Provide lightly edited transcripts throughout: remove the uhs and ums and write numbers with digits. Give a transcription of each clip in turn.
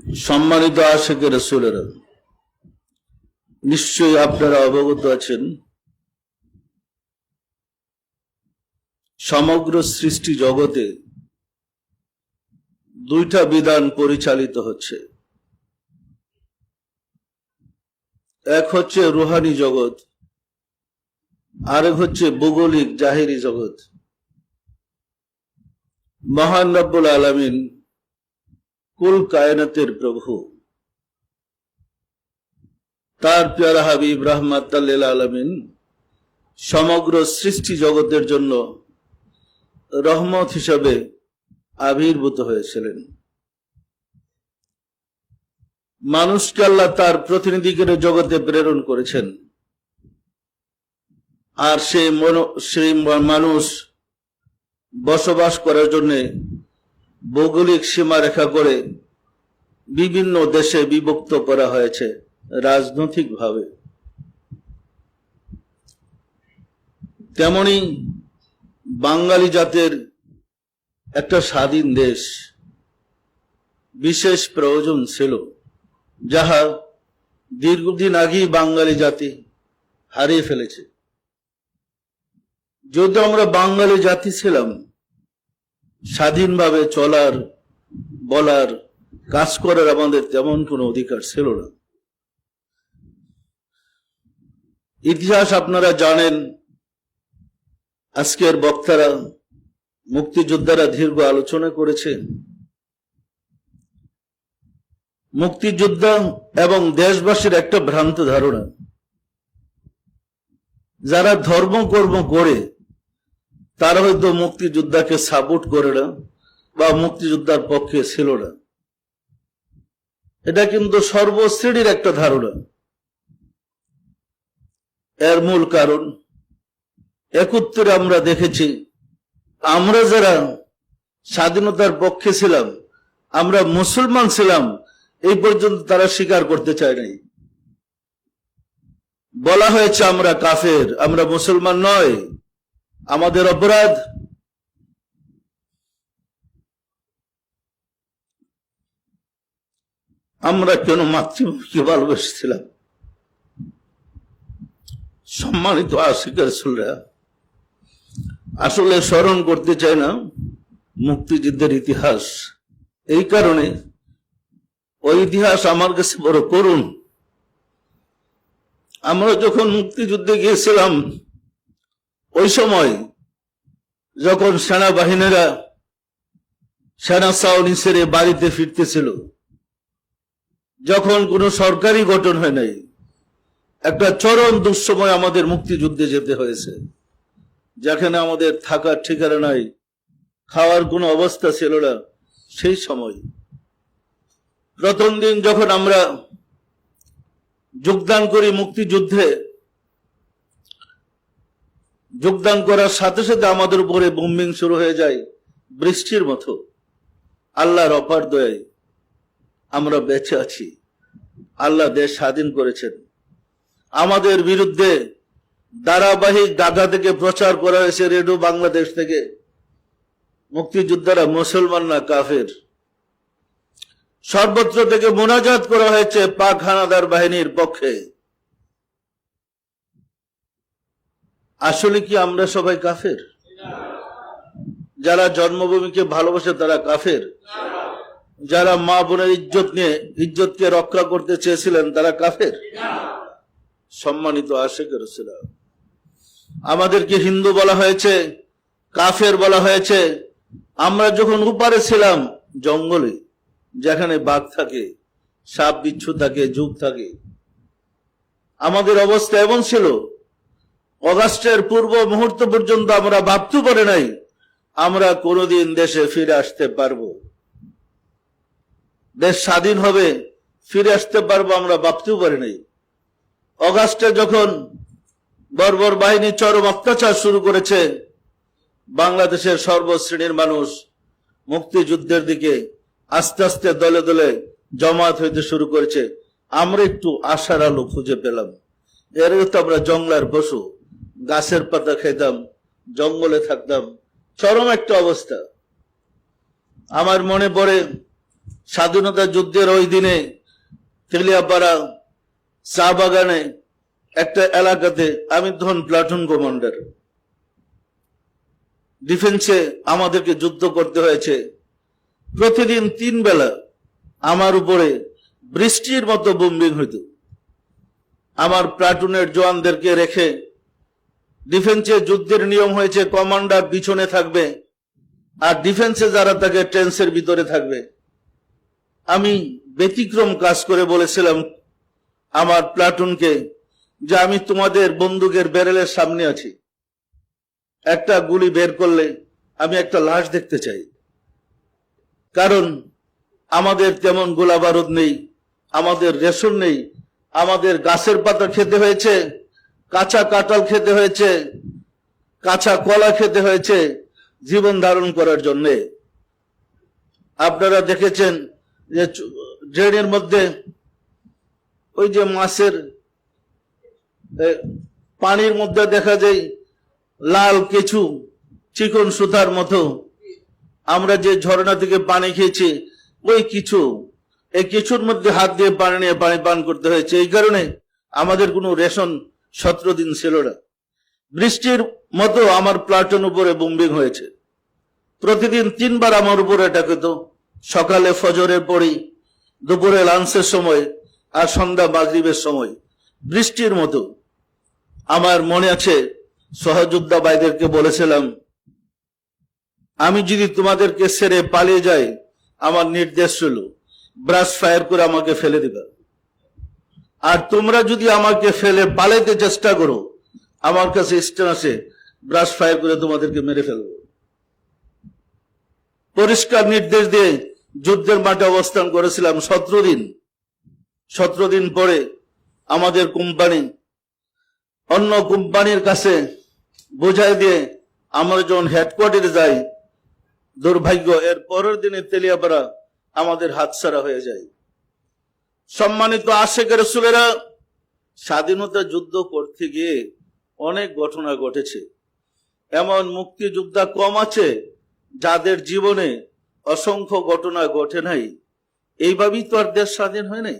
সম্মানিত আশিকে রাসূলেরা, নিশ্চয়ই আপনারা অবগত আছেন সমগ্র সৃষ্টি জগতে দুইটা বিধান পরিচালিত হচ্ছে। এক হচ্ছে রুহানি জগৎ, আরেক হচ্ছে ভৌগোলিক জাহেরি জগৎ। মহান রব্বুল আলামিন কুল কায়নাতের প্রভু, তার প্যারা হাবিব রাহমাতাল লিল আলামিন সমগ্র সৃষ্টি জগতের জন্য রহমত হিসাবে আবির্ভূত হয়েছিলেন। মানুষকে আল্লাহ তার প্রতিনিধি করে জগতে প্রেরণ করেছেন, আর সেই মানুষ বসবাস করার জন্য ভৌগোলিক সীমারেখা করে বিভিন্ন দেশে বিভক্ত করা হয়েছে রাজনৈতিকভাবে। তেমনি বাঙালি জাতের একটা স্বাধীন দেশ বিশেষ প্রয়োজন ছিল, যাহা দীর্ঘদিন আগেই বাঙালি জাতি হারিয়ে ফেলেছে। যদি আমরা বাঙালি জাতি ছিলাম, স্বাধীনভাবে চলার, বলার, কাজ করার আমাদের তেমন কোনো অধিকার ছিল না। ইতিহাস আপনারা জানেন, আজকের বক্তারা, মুক্তিযোদ্ধারা দীর্ঘ আলোচনা করেছেন। মুক্তিযোদ্ধা এবং দেশবাসীর একটা ভ্রান্ত ধারণা, যারা ধর্মকর্ম করে তারা হয়তো মুক্তিযোদ্ধাকে সাপোর্ট করে না বা মুক্তিযোদ্ধার পক্ষে ছিল না। এটা কিন্তু সর্বশ্রেণীর একটা ধারণা। এর মূল কারণ ৭১ আমরা দেখেছি, আমরা যারা স্বাধীনতার পক্ষে ছিলাম, আমরা মুসলমান ছিলাম, এই পর্যন্ত তারা স্বীকার করতে চায় নাই। বলা হয়েছে আমরা কাফের, আমরা মুসলমান নয়, আমাদের অপরাধ। আমরা কেন মাতৃভূমিকে ভালোবেসেছিলাম? সম্মানিত আশিক রাসূলরা, আসলে স্মরণ করতে চায় না মুক্তিযুদ্ধের ইতিহাস। এই কারণে ওই ইতিহাস আমার কাছে বড় করুণ। আমরা যখন মুক্তিযুদ্ধে গিয়েছিলাম, ওই সময় যখন সেনাবাহিনীরা সেনা ছাউনি ছেড়ে বাড়িতে ফিরতেছিল, যখন কোনো সরকারি গঠন হয় নাই, একটা চরম দুঃসময় আমাদের মুক্তিযুদ্ধে যেতে হয়েছে, যেখানে আমাদের থাকার ঠিকানা নাই, খাওয়ার কোনো অবস্থা ছিল না। সেই সময় প্রথম দিন যখন আমরা যোগদান করি মুক্তিযুদ্ধে, যোগদান করার সাথে সাথে আমাদের উপরে বোম্বিং শুরু হয়ে যায় বৃষ্টির মতো। আল্লাহর অপার দয়ায় আমরা বেঁচে আছি। আল্লাহ দেশ স্বাধীন করেছেন। আমাদের বিরুদ্ধে ধারাবাহিক ঢাকা থেকে প্রচার করা হয়েছে, রেডিও বাংলাদেশ থেকে, মুক্তিযোদ্ধারা মুসলমান না কাফের। সর্বত্র থেকে মোনাজাত করা হয়েছে পাক হানাদার বাহিনীর পক্ষে। আসলে কি আমরা সবাই কাফের? যারা জন্মভূমিকে ভালোবাসে তারা কাফের? যারা মা বোনের ইজ্জতকে রক্ষা করতে চেয়েছিলেন তারা কাফের? সম্মানিত আশিক রাসূল, আমাদেরকে হিন্দু বলা হয়েছে, কাফের বলা হয়েছে। আমরা যখন উপারে ছিলাম, জঙ্গলে, যেখানে বাঘ থাকে, সাপ বিচ্ছু থাকে, যুগ থাকে, আমাদের অবস্থা এমন ছিল, অগাস্টের পূর্ব মুহূর্ত পর্যন্ত আমরা ভাবতে পারি নাই আমরা কোনোদিন দেশে ফিরে আসতে পারবো, দেশ স্বাধীন হবে, ফিরে আসতে পারবো, আমরা ভাবতেও পারি নাই। অগাস্টে যখন বর্বর বাহিনী চরম অত্যাচার শুরু করেছে, বাংলাদেশের সর্বশ্রেণীর মানুষ মুক্তিযুদ্ধের দিকে আস্তে আস্তে দলে দলে জমায়েত হইতে শুরু করেছে। আমরা একটু আশার আলো খুঁজে পেলাম। এর তো আমরা জঙ্গলার পশু, গাছের পাতা খেতাম, জঙ্গলে থাকতাম, চরম একটা অবস্থা। আমার মনে পড়ে স্বাধীনতা যুদ্ধের ওই দিনে তেলিয়াপাড়া চা বাগানে একটা এলাকাতে আমি তখন প্লাটুন কমান্ডার। ডিফেন্সে আমাদেরকে যুদ্ধ করতে হয়েছে। প্রতিদিন 3 বেলা আমার উপরে বৃষ্টির মতো বোম্বিং হইত। আমার প্লাটুনের জওয়ানদেরকে রেখে, ডিফেন্সে যুদ্ধের নিয়ম হয়েছে কমান্ডার পিছনে থাকবে আর ডিফেন্সে যারা থাকে ট্রেন্সের ভিতরে থাকবে। আমি ব্যতিক্রম কাজ করে বলেছিলাম আমার প্লাটুনকে যে আমি তোমাদের বন্দুকের ব্যারেলের সামনে আছি, একটা গুলি বের করলে আমি একটা লাশ দেখতে চাই। কারণ আমাদের তেমন গোলা বারুদ নেই, আমাদের রেশন নেই, আমাদের গাছের পাতা খেতে হয়েছে, কাঁচা কাঁঠাল খেতে হয়েছে, কাঁচা কলা খেতে হয়েছে জীবন ধারণ করার জন্য। আপনারা দেখেছেন যে ড্রেনের মধ্যে ওই যে মাছের পানির মধ্যে দেখা যায় লাল কিছু চিকন সুতার মতো। আমরা যে ঝর্ণা থেকে পানি খেয়েছি ওই কিছু, এই কিছুর মধ্যে হাত দিয়ে পানি নিয়ে পানি পান করতে হয়েছে। এই কারণে আমাদের কোনো রেশন 17 দিন ছিল না। বৃষ্টির মতো আমার প্লাটুন উপরে বোম্বিং হয়েছে। প্রতিদিন 3 বার আমার উপরে অ্যাটাক হতো। সকালে ফজরের পরই, দুপুরে লাঞ্চের সময় আর সন্ধ্যা মাগরিবের সময় বৃষ্টির মতো। আমার মনে আছে সহযোদ্ধা ভাইদেরকে বলেছিলাম, আমি যদি তোমাদেরকে ছেড়ে পালিয়ে যাই, আমার নির্দেশ ছিল ব্রাশ ফায়ার করে আমাকে ফেলে দিবা, আর তোমরা যদি আমাকে ফেলে পালাইতে চেষ্টা করো, আমার কাছে স্টেন আছে, ব্রাশ ফায়ার করে তোমাদেরকে মেরে ফেলবো। পরিষ্কার নির্দেশ দিয়ে যুদ্ধের মাঠে অবস্থান করেছিলাম 17 দিন। 17 দিন পরে আমাদের কোম্পানি অন্য কোম্পানির কাছে বোঝাই দিয়ে আমরা যখন হেডকোয়ার্টারে যাই, দুর্ভাগ্য এর পরের দিনে তেলিয়াপাড়া আমাদের হাতছাড়া হয়ে যায়। সম্মানিত আশেক রাসূলেরা, স্বাধীনতা যুদ্ধ করতে গিয়ে অনেক ঘটনা ঘটেছে। এমন মুক্তিযোদ্ধা কম আছে যাদের জীবনে অসংখ্য ঘটনা ঘটে নাই। এইভাবেই তো আর দেশ স্বাধীন হয় নাই।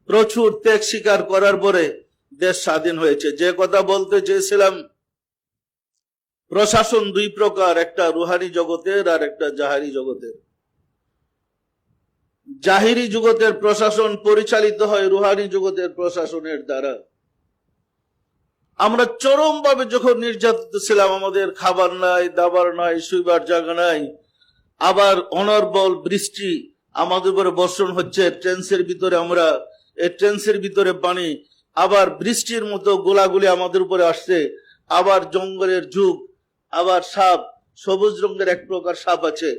প্রচুর ত্যাগ স্বীকার করার পরে দেশ স্বাধীন হয়েছে। যে কথা বলতে চেয়েছিলাম, প্রশাসন 2 প্রকার, একটা রুহানি জগতের আর একটা জাহেরি জগতের। জাহিরি জগতের প্রশাসন পরিচালিত হয় রুহানি জগতের প্রশাসনের দ্বারা। আমরা চরমভাবে যখন নির্যাতিত ছিলাম, আমাদের খাবার নাই, দাবার নাই, শুইবার জায়গা নাই, আবার অনর্বল বৃষ্টি আমাদের উপরে বর্ষণ হচ্ছে, ট্রেন্সের ভিতরে আমরা, এই ট্রেন্সের ভিতরে পানি, আবার বৃষ্টির মতো গোলাগুলি আমাদের উপরে আসছে, আবার জঙ্গলের যুগ, আবার সাপ, সবুজ রঙের এক প্রকার সাপ আছে।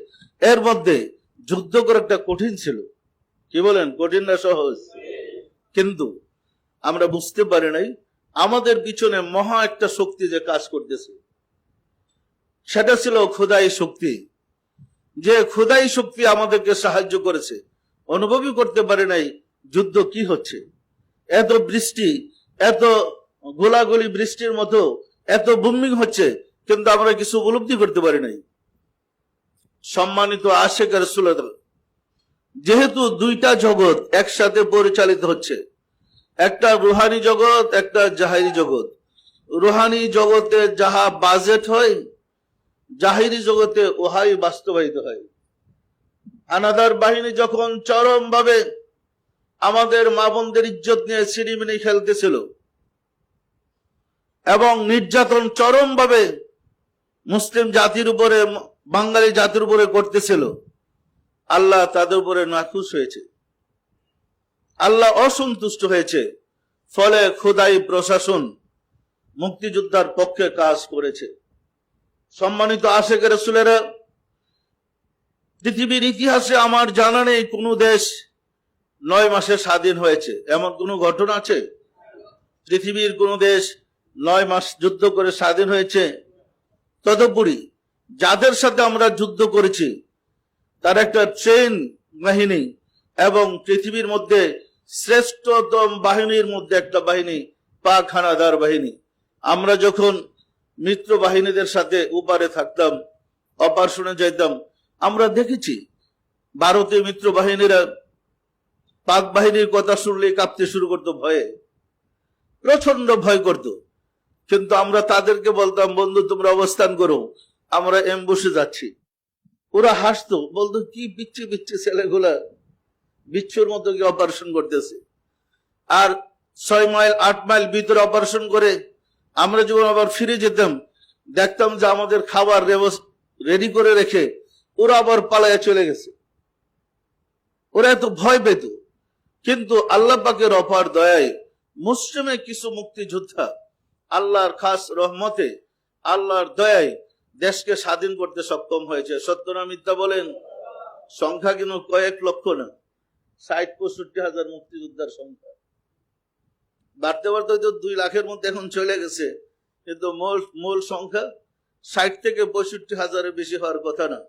এর মধ্যে যুদ্ধ করাটা কঠিন ছিল। কি বলেন, কঠিন না সহজ? কিন্তু আমরা বুঝতে পারি নাই আমাদের পিছনে মহা একটা শক্তি যে কাজ করতেছে, সেটা ছিল খোদাই শক্তি। যে খোদাই শক্তি আমাদেরকে সাহায্য করেছে। অনুভবই করতে পারে নাই যুদ্ধ কি হচ্ছে। এত বৃষ্টি, এত গোলাগুলি বৃষ্টির মতো, এত বুমিং হচ্ছে, কিন্তু আমরা কিছু উপলব্ধি করতে পারি নাই। সম্মানিত আশেক রাসূলুল্লাহ, যেহেতু 2টা জগৎ একসাথে পরিচালিত হচ্ছে, একটা রুহানি জগৎ, একটা জাহিরি জগৎ। রুহানি জগতে যাহা বাজেট হয়, জাহিরি জগতে ওহাই বাস্তবায়িত হয়। হানাদার বাহিনী যখন চরম ভাবে আমাদের মা বোনদের ইজ্জত নিয়ে ছিনিমিনি খেলতেছিল এবং নির্যাতন চরম ভাবে মুসলিম জাতির উপরে, বাঙালি জাতির উপরে করতেছিল, আল্লাহ তাদের উপরে নাখুশ হয়েছে, আল্লাহ অসন্তুষ্ট হয়েছে। ফলে খোদাই প্রশাসন মুক্তিযোদ্ধার পক্ষে কাজ করেছে। সম্মানিত আশেক রাসূলেরা, পৃথিবীর ইতিহাসে আমার জানা নেই কোন দেশ 9 মাসে স্বাধীন হয়েছে, এমন কোন ঘটনা আছে? পৃথিবীর কোন দেশ 9 মাস যুদ্ধ করে স্বাধীন হয়েছে? তদুপরি যাদের সাথে আমরা যুদ্ধ করেছি তার একটা ট্রেন বাহিনী এবং পৃথিবীর মধ্যে শ্রেষ্ঠতম বাহিনীর মধ্যে একটা বাহিনী পাক হানাদার বাহিনী। আমরা যখন মিত্র বাহিনীদের সাথে উপারে থাকতাম, অপারেশনে যাইতাম, আমরা দেখেছি ভারতীয় মিত্র বাহিনীরা পাক বাহিনীর কথা শুনলে কাঁপতে শুরু করতো ভয়ে, প্রচন্ড ভয় করত। কিন্তু আমরা তাদেরকে বলতাম, বন্ধু তোমরা অবস্থান করো, আমরা এমবুশে যাচ্ছি। ওরা হাসতো, বলতো কি পিচ্ছি পিচ্ছি ছেলেগুলা বিচ্ছুর মতো কি অপারেশন করতেছে। আর 6 মাইল 8 মাইল ভিতরে অপারেশন করে আমরা যখন আবার ফিরে যেতাম, দেখতাম যে আমাদের খাবার রেডি করে রেখে ওরা আবার পালায় চলে গেছে। ওরা এত ভয় পেত। কিন্তু আল্লাহ পাকের অপার দয়ায় মুসলিমে কিছু মুক্তিযোদ্ধা আল্লাহর খাস রহমতে, আল্লাহর দয়ায় দেশকে স্বাধীন করতে সক্ষম হয়েছে। সত্য না মিথ্যা বলেন? সংখ্যা কিন্তু কয়েক লক্ষ না, 60-65 হাজার মুক্তিযোদ্ধার সংখ্যা। বাড়তে বাড়তে হয়তো 2 লাখের মধ্যে এখন চলে গেছে, কিন্তু মূল সংখ্যা 60 থেকে 65 হাজারের বেশি হওয়ার কথা না।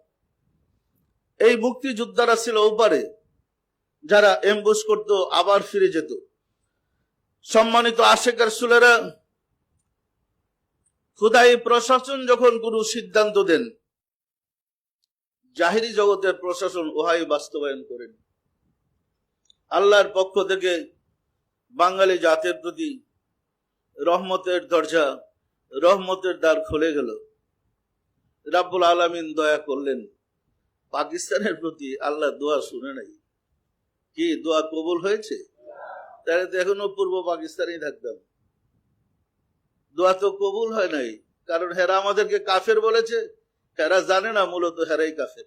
এই মুক্তিযোদ্ধারা ছিল ওপারে, যারা এমবুশ করতো আবার ফিরে যেত। সম্মানিত আশেক রাসূলেরা, খোদাই প্রশাসন যখন কোনো সিদ্ধান্ত দেন, জাহিরি জগতের প্রশাসন ওহাই বাস্তবায়ন করেন। আল্লাহর পক্ষ থেকে বাঙালি জাতির প্রতি রহমতের দরজা, রহমতের দ্বার খুলে গেল। রাব্বুল আলামিন দয়া করলেন। পাকিস্তানের প্রতি আল্লাহ দোয়া শুনে নাই। কি দোয়া কবুল হয়েছে? তাহলে তো এখনো পূর্ব পাকিস্তানেই থাকতাম। দোয়া তো কবুল হয় নাই, কারণ হেরা আমাদেরকে কাফের বলেছে। হেরা জানে না মূলত হেরাই কাফের।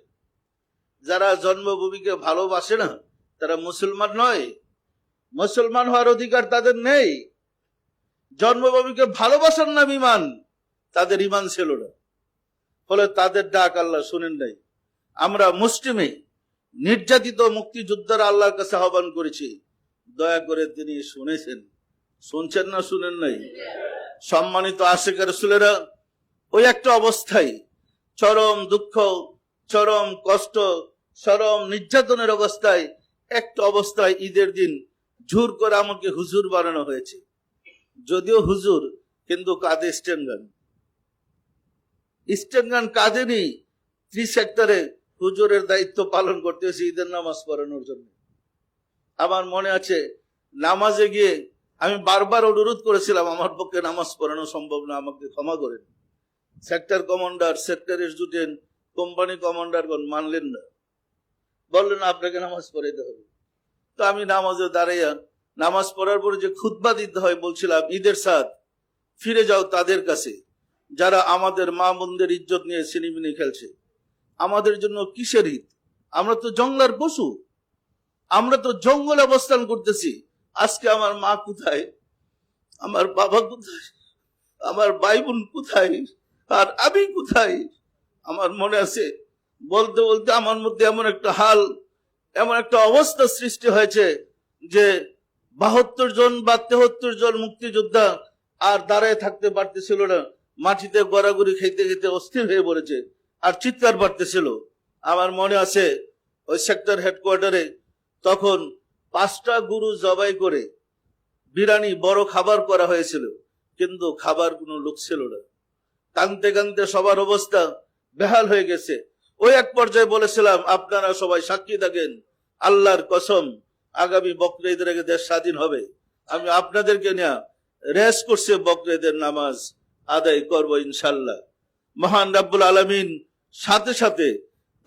যারা জন্মভূমিকে ভালোবাসে না তারা মুসলমান নয়। মুসলমান হওয়ার অধিকার তাদের নেই। জন্মভূমিকে ভালোবাসার নাম ইমান, তাদের ইমান ছিল না, ফলে তাদের ডাক আল্লাহ শুনেন নাই। আমরা মুসলিমে নির্যাতিত মুক্তিযোদ্ধারা আল্লাহর কাছে আহ্বান করেছি, দয়া করে তিনি শুনেছেন। শুনছেন না শুনেন নাই? সম্মানিত আশেক রাসূলেরা, ওই একটা অবস্থায়, চরম দুঃখ, চরম কষ্ট, চরম নির্যাতনের অবস্থায়, একটা অবস্থায় ঈদের দিন জোর করে আমাকে হুজুর বানানো হয়েছে। যদিও হুজুর, কিন্তু কাঁধে স্টেনগান। স্টেনগান কাঁধে নেই, 3 সেক্টরে হুজুরের দায়িত্ব পালন করতেছি ঈদের নামাজ পড়ানোর জন্য। আমার মনে আছে, নামাজে গিয়ে আমি বারবার অনুরোধ করেছিলাম, আমার পক্ষে নামাজ পড়ানো সম্ভব না, আমাকে ক্ষমা করেন। Sector commander, sector executive, company কমান্ডারগণ মানলেন না, বললেন আপনাকে নামাজ পড়াইতে হবে। তো আমি নামাজে দাঁড়াইয়া, নামাজ পড়ার পরে যে খুতবা দিতে হয়, বলছিলাম ঈদের সাথ ফিরে যাও তাদের কাছে যারা আমাদের মা বোনদের ইজ্জত নিয়ে সিনিমিনি খেলছে। আমাদের জন্য কিসের ঈদ? আমরা তো জঙ্গলার পশু, আমরা তো জঙ্গলে অবস্থান করতেছি। আজকে আমার মা কোথায়, আমার বাবা কোথায়, আমার ভাই বোন কোথায়, আর আমি কোথায়? আমার মনে আছে, বলতে বলতে আমার মধ্যে এমন একটা হাল, এমন একটা অবস্থা সৃষ্টি হয়েছে যে 72 জন বা 73 জন মুক্তিযোদ্ধা আর দাঁড়ায় থাকতে পারতেছিল না। মাটিতে গড়াগড়ি খেতে খেতে অস্থির হয়ে পড়েছে, আর চিৎকার পারতেছিল। আমার মনে আছে, ওই সেক্টর হেডকোয়ার্টারে তখন 5টা গরু জবাই করে বিরিয়ানি বড় খাবার করা হয়েছিল, কিন্তু খাবার কোনো লোক ছিল না। কানতে কানতে সবার অবস্থা বেহাল হয়ে গেছে। ওই এক পর্যায়ে বলেছিলাম, আপনারা সবাই সাক্ষী থাকেন, আল্লাহর কসম আগামী বকরা ঈদের আগে দেশ স্বাধীন হবে। আমি আপনাদেরকে নিয়ে রেস করছে বকরা ঈদের নামাজ আদায় করবো ইনশাল্লাহ। মহান রাব্বুল আলামিন সাথে সাথে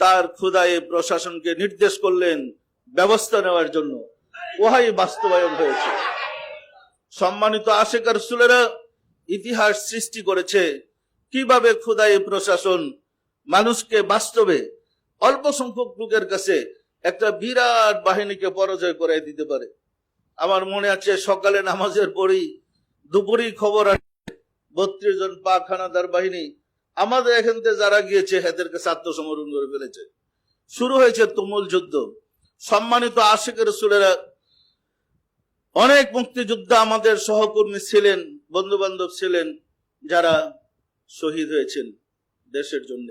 তার খোদায়ে প্রশাসনকে নির্দেশ করলেন ব্যবস্থা নেওয়ার জন্য। ওহাই বাস্তবায়ন হয়েছে। সম্মানিত আশেক রাসূলেরা, ইতিহাস সৃষ্টি করেছে কিভাবে খোদায়ে প্রশাসন মানুষকে বাস্তবে অল্প সংখ্যক লোকের কাছে একটা বিরাট বাহিনীকে পরাজয় করে দিতে পারে। আমার মনে আছে, সকালে নামাজের পরেই দুপুরেই খবর আসে 32 জন পাক হানাদার বাহিনী আমাদের এখান থেকে যারা গিয়েছে এদের কাছে আত্মসমর্পণ করে ফেলেছে। শুরু হয়েছে তুমুল যুদ্ধ। সম্মানিত আশেক রাসূলেরা, অনেক মুক্তিযোদ্ধা আমাদের সহকর্মী ছিলেন, বন্ধু বান্ধব ছিলেন, যারা শহীদ হয়েছেন দেশের জন্য।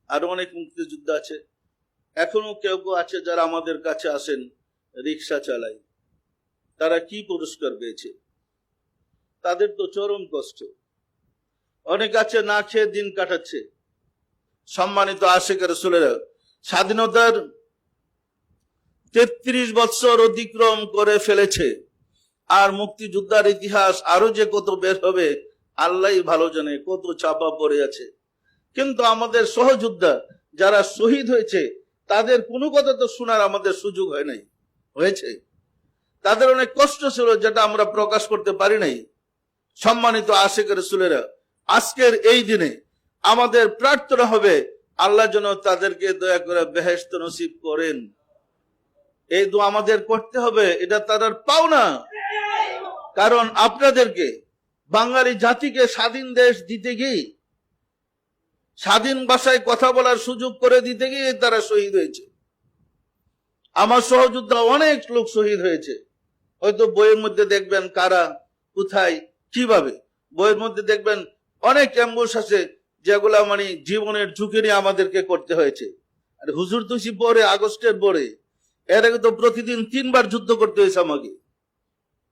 আরো অনেক মুক্তিযোদ্ধা আছে, এখনো কেউ কেউ আছে যারা আমাদের কাছে আসেন, রিক্সা চালায়। তারা কি পুরস্কার পেয়েছে? তাদের তো চরম কষ্ট। অনেক আছে না খেয়ে দিন কাটাচ্ছে। সম্মানিত আশেক রাসূলেরা, স্বাধীনতার 33 বছর অতিক্রম করে ফেলেছে, আর মুক্তিযোদ্ধার ইতিহাস আরো যে কত বের হবে আল্লাহই ভালো জানে, কত চাপা পড়ে আছে। কিন্তু আমাদের সহযোদ্ধা যারা শহীদ হয়েছে তাদের কোনো কথা তো শোনার আমাদের সুযোগ হয় নাই, হয়েছে? তাদের অনেক কষ্ট ছিল যেটা আমরা প্রকাশ করতে পারি নাই। সম্মানিত আশিক রাসূলেরা, আজকের এই দিনে আমাদের প্রার্থনা হবে আল্লাহ যেন তাদেরকে দয়া করে বেহেশত নসিব করেন। এই দোয়া আমাদের করতে হবে, এটা তাদের পাওনা। কারণ আপনাদেরকে, বাঙালি জাতিকে স্বাধীন দেশ দিতে গিয়ে, স্বাধীন ভাষায় কথা বলার সুযোগ করে দিতে গিয়ে তারা শহীদ হয়েছে। আমার সহযোদ্ধা অনেক লোক শহীদ হয়েছে। হয়তো বইয়ের মধ্যে দেখবেন কারা, কোথায়, কিভাবে। বইয়ের মধ্যে দেখবেন অনেক অ্যাম্বুশ আছে যেগুলা মানে জীবনের ঝুঁকি নিয়ে আমাদেরকে করতে হয়েছে। আর হুজুর তুষি পরে, আগস্টের পরে, এর আগে তো প্রতিদিন 3 বার যুদ্ধ করতে হয়েছে আমাকে।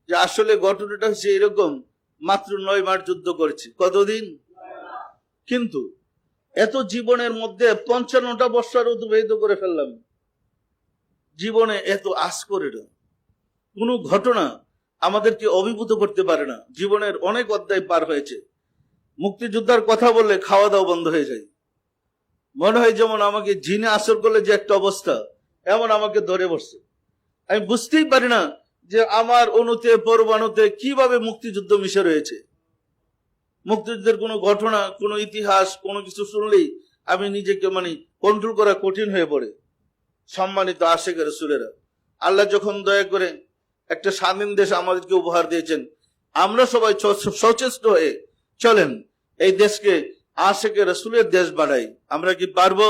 যে আসলে ঘটনাটা হচ্ছে এরকম, মাত্র 9 মাস যুদ্ধ করেছি। কতদিন? কিন্তু এত জীবনের মধ্যে 55টা বছর অতিবাহিত করে ফেললাম। জীবনে এত আশ করে না, কোন ঘটনা আমাদেরকে অভিভূত করতে পারে না। জীবনের অনেক অধ্যায় পার হয়েছে। মুক্তিযোদ্ধার কথা বললে খাওয়া দাওয়া বন্ধ হয়ে যায়। মনে হয় যেমন আমাকে জিনে আসর করলে যে একটা অবস্থা, এমন আমাকে ধরে বসছে। আমি বুঝতেই পারি না যে আমার অনুতে পরমাণুতে কিভাবে মুক্তিযুদ্ধ মিশে রয়েছে। মুক্তিযুদ্ধের কোনো ঘটনা, কোনো ইতিহাস, কোনো কিছু শুনলেই আমি নিজেকে মানে কন্ট্রোল করা কঠিন হয়ে পড়ে। সম্মানিত আশিক রাসূলেরা, আল্লাহ যখন দয়া করে একটা স্বাধীন দেশ আমাদেরকে উপহার দিয়েছেন, আমরা সবাই সচেষ্ট হয়ে চলেন এই দেশকে আশিক রাসূলের দেশ বানাই। আমরা কি পারবো?